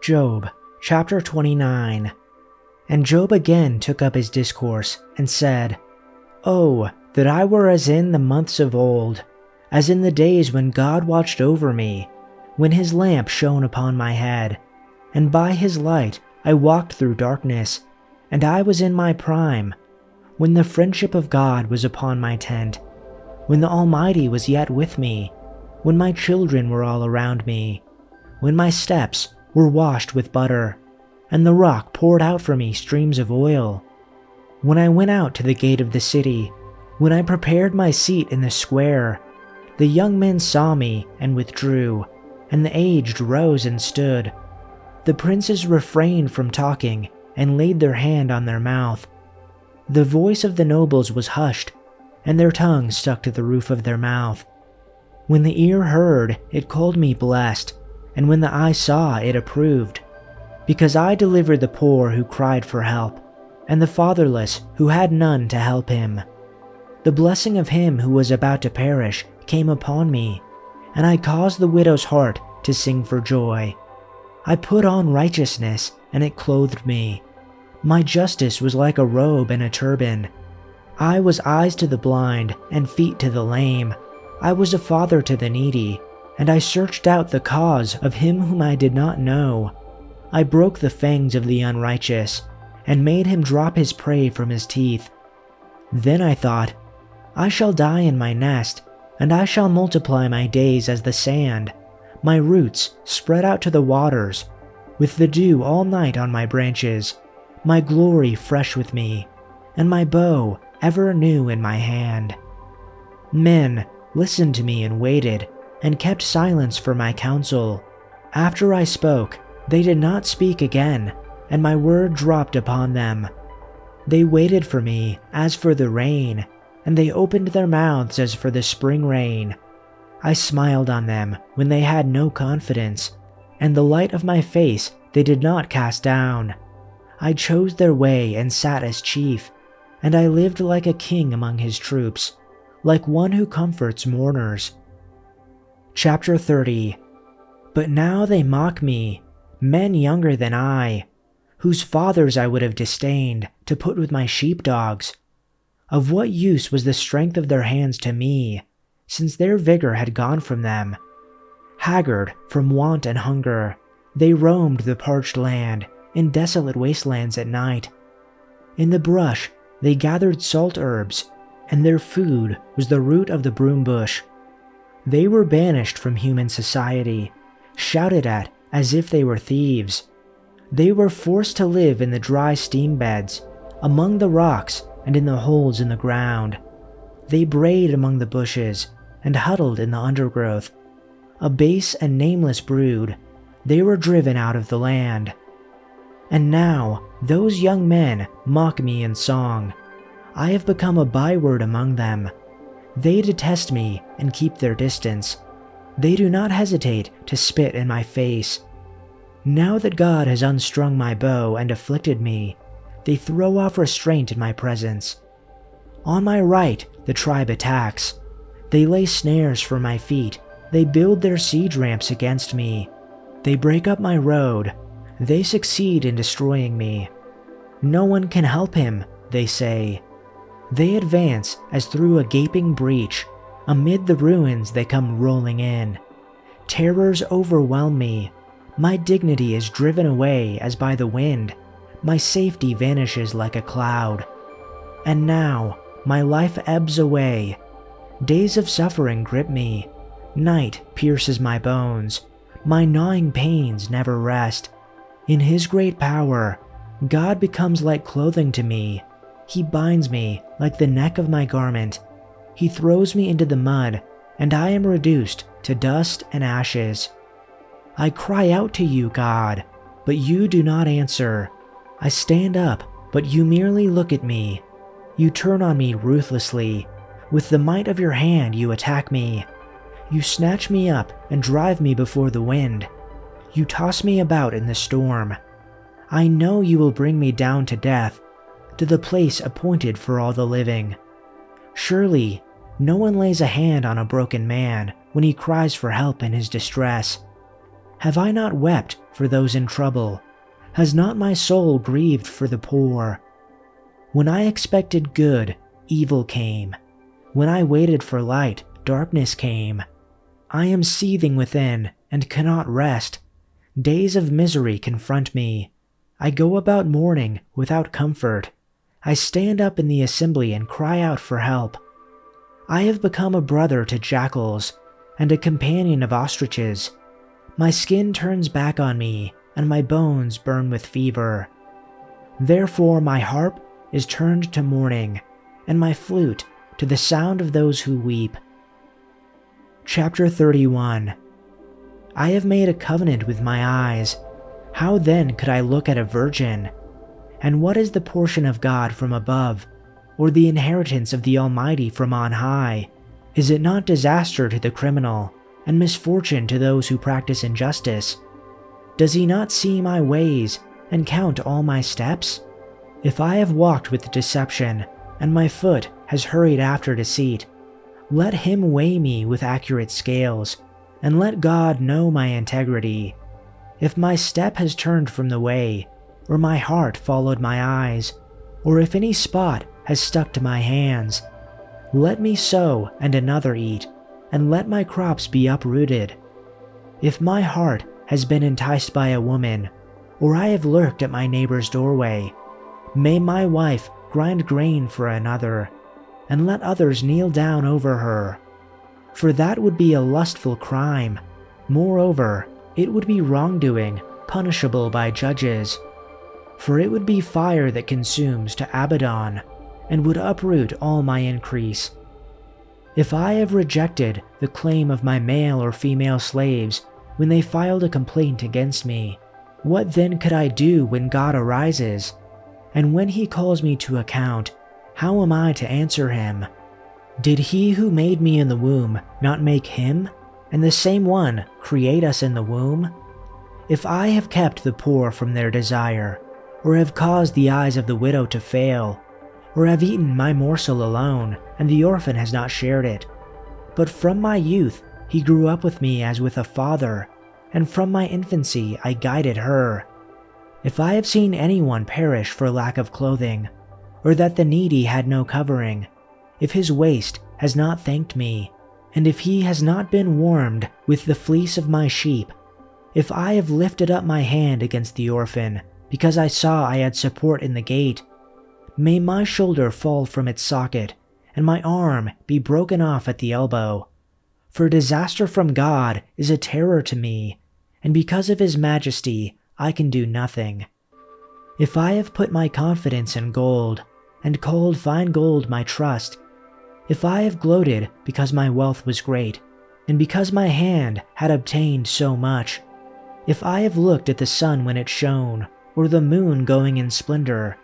Job, chapter 29. And Job again took up his discourse, and said, Oh, that I were as in the months of old, as in the days when God watched over me, when his lamp shone upon my head, and by his light I walked through darkness, and I was in my prime, when the friendship of God was upon my tent, when the Almighty was yet with me, when my children were all around me, when my steps were washed with butter, and the rock poured out for me streams of oil. When I went out to the gate of the city, when I prepared my seat in the square, the young men saw me and withdrew, and the aged rose and stood. The princes refrained from talking and laid their hand on their mouth. The voice of the nobles was hushed, and their tongue stuck to the roof of their mouth. When the ear heard, it called me blessed, and when the eye saw, it approved. Because I delivered the poor who cried for help, and the fatherless who had none to help him. The blessing of him who was about to perish came upon me, and I caused the widow's heart to sing for joy. I put on righteousness, and it clothed me. My justice was like a robe and a turban. I was eyes to the blind and feet to the lame. I was a father to the needy, and I searched out the cause of him whom I did not know. I broke the fangs of the unrighteous, and made him drop his prey from his teeth. Then I thought, I shall die in my nest, and I shall multiply my days as the sand, my roots spread out to the waters, with the dew all night on my branches, my glory fresh with me, and my bow ever new in my hand. Men listened to me and waited, and kept silence for my counsel. After I spoke, they did not speak again, and my word dropped upon them. They waited for me as for the rain, and they opened their mouths as for the spring rain. I smiled on them when they had no confidence, and the light of my face they did not cast down. I chose their way and sat as chief, and I lived like a king among his troops, like one who comforts mourners. Chapter 30. But now they mock me, men younger than I, whose fathers I would have disdained to put with my sheepdogs. Of what use was the strength of their hands to me, since their vigor had gone from them? Haggard from want and hunger, they roamed the parched land in desolate wastelands at night. In the brush they gathered salt herbs, and their food was the root of the broom bush. They were banished from human society, shouted at as if they were thieves. They were forced to live in the dry steam beds, among the rocks and in the holes in the ground. They brayed among the bushes and huddled in the undergrowth. A base and nameless brood, they were driven out of the land. And now those young men mock me in song. I have become a byword among them. They detest me and keep their distance. They do not hesitate to spit in my face. Now that God has unstrung my bow and afflicted me, they throw off restraint in my presence. On my right the tribe attacks. They lay snares for my feet. They build their siege ramps against me. They break up my road. They succeed in destroying me. No one can help him, they say. They advance as through a gaping breach. Amid the ruins they come rolling in. Terrors overwhelm me. My dignity is driven away as by the wind. My safety vanishes like a cloud. And now my life ebbs away. Days of suffering grip me. Night pierces my bones. My gnawing pains never rest. In his great power, God becomes like clothing to me. He binds me like the neck of my garment. He throws me into the mud, and I am reduced to dust and ashes. I cry out to you, God, but you do not answer. I stand up, but you merely look at me. You turn on me ruthlessly. With the might of your hand you attack me. You snatch me up and drive me before the wind. You toss me about in the storm. I know you will bring me down to death, to the place appointed for all the living. Surely, no one lays a hand on a broken man when he cries for help in his distress. Have I not wept for those in trouble? Has not my soul grieved for the poor? When I expected good, evil came. When I waited for light, darkness came. I am seething within and cannot rest. Days of misery confront me. I go about mourning without comfort. I stand up in the assembly and cry out for help. I have become a brother to jackals and a companion of ostriches. My skin turns back on me, and my bones burn with fever. Therefore my harp is turned to mourning, and my flute to the sound of those who weep. Chapter 31. I have made a covenant with my eyes. How then could I look at a virgin? And what is the portion of God from above, or the inheritance of the Almighty from on high? Is it not disaster to the criminal, and misfortune to those who practice injustice? Does he not see my ways and count all my steps? If I have walked with deception, and my foot has hurried after deceit, let him weigh me with accurate scales, and let God know my integrity. If my step has turned from the way, or my heart followed my eyes, or if any spot has stuck to my hands, let me sow and another eat, and let my crops be uprooted. If my heart has been enticed by a woman, or I have lurked at my neighbor's doorway, may my wife grind grain for another, and let others kneel down over her. For that would be a lustful crime. Moreover, it would be wrongdoing, punishable by judges. For it would be fire that consumes to Abaddon, and would uproot all my increase. If I have rejected the claim of my male or female slaves when they filed a complaint against me, what then could I do when God arises? And when he calls me to account, how am I to answer him? Did he who made me in the womb not make him, and the same one create us in the womb? If I have kept the poor from their desire, or have caused the eyes of the widow to fail, or have eaten my morsel alone, and the orphan has not shared it, but from my youth he grew up with me as with a father, and from my infancy I guided her. If I have seen anyone perish for lack of clothing, or that the needy had no covering, if his waist has not thanked me, and if he has not been warmed with the fleece of my sheep, if I have lifted up my hand against the orphan, because I saw I had support in the gate, may my shoulder fall from its socket, and my arm be broken off at the elbow. For disaster from God is a terror to me, and because of his majesty I can do nothing. If I have put my confidence in gold, and called fine gold my trust, if I have gloated because my wealth was great, and because my hand had obtained so much, if I have looked at the sun when it shone, or the moon going in splendor,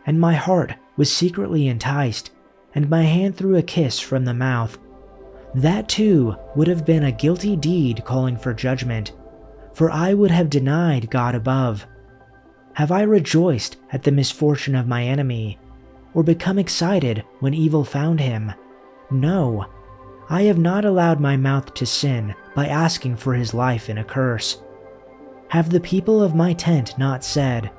and my heart was secretly enticed, and my hand threw a kiss from the mouth, that too would have been a guilty deed calling for judgment, for I would have denied God above. Have I rejoiced at the misfortune of my enemy, or become excited when evil found him? No, I have not allowed my mouth to sin by asking for his life in a curse. Have the people of my tent not said,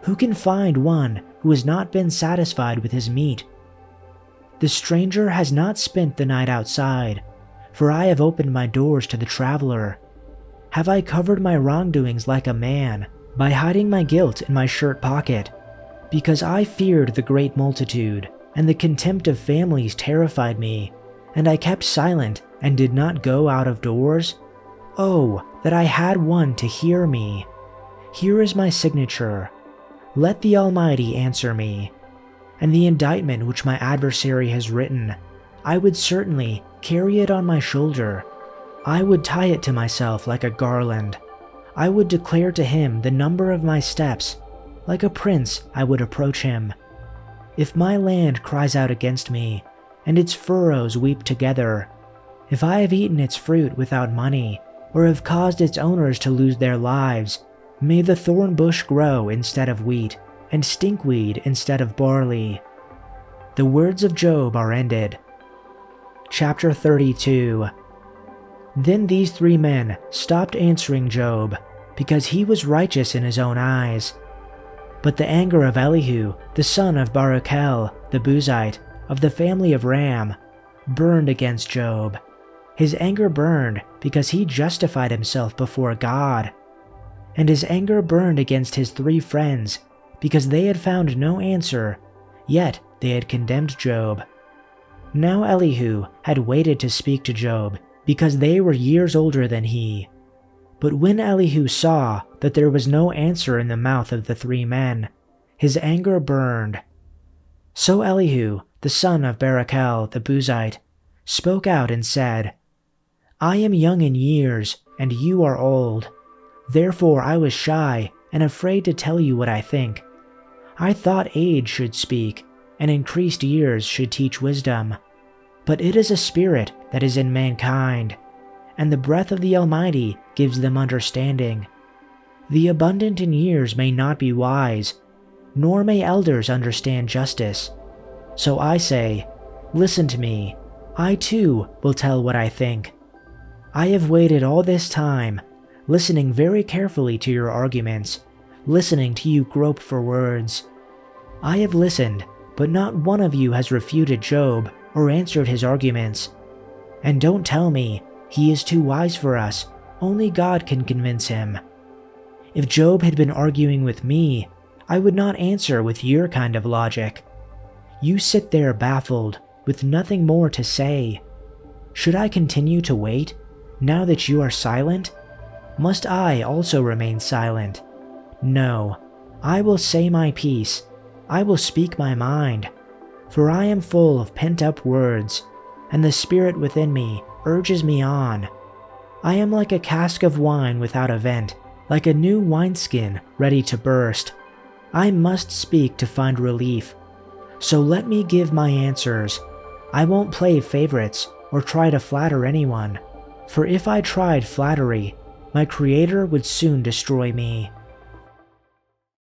who can find one who has not been satisfied with his meat? The stranger has not spent the night outside, for I have opened my doors to the traveler. Have I covered my wrongdoings like a man, by hiding my guilt in my shirt pocket? Because I feared the great multitude, and the contempt of families terrified me, and I kept silent and did not go out of doors? Oh, that I had one to hear me! Here is my signature. Let the Almighty answer me. And the indictment which my adversary has written, I would certainly carry it on my shoulder. I would tie it to myself like a garland. I would declare to him the number of my steps. Like a prince I would approach him. If my land cries out against me, and its furrows weep together, if I have eaten its fruit without money, or have caused its owners to lose their lives, may the thorn bush grow instead of wheat, and stinkweed instead of barley. The words of Job are ended. Chapter 32. Then these 3 men stopped answering Job, because he was righteous in his own eyes. But the anger of Elihu, the son of Barachel, the Buzite, of the family of Ram, burned against Job. His anger burned because he justified himself before God. And his anger burned against his 3 friends, because they had found no answer, yet they had condemned Job. Now Elihu had waited to speak to Job, because they were years older than he. But when Elihu saw that there was no answer in the mouth of the 3 men, his anger burned. So Elihu, the son of Barachel the Buzite, spoke out and said, "I am young in years, and you are old. Therefore I was shy and afraid to tell you what I think. I thought age should speak, and increased years should teach wisdom. But it is a spirit that is in mankind, and the breath of the Almighty gives them understanding. The abundant in years may not be wise, nor may elders understand justice. So I say, listen to me, I too will tell what I think. I have waited all this time, listening very carefully to your arguments, listening to you grope for words. I have listened, but not one of you has refuted Job or answered his arguments. And don't tell me, he is too wise for us, only God can convince him. If Job had been arguing with me, I would not answer with your kind of logic. You sit there baffled, with nothing more to say. Should I continue to wait, now that you are silent? Must I also remain silent? No, I will say my piece. I will speak my mind. For I am full of pent-up words, and the spirit within me urges me on. I am like a cask of wine without a vent, like a new wineskin ready to burst. I must speak to find relief. So let me give my answers. I won't play favorites or try to flatter anyone, for if I tried flattery, my Creator would soon destroy me.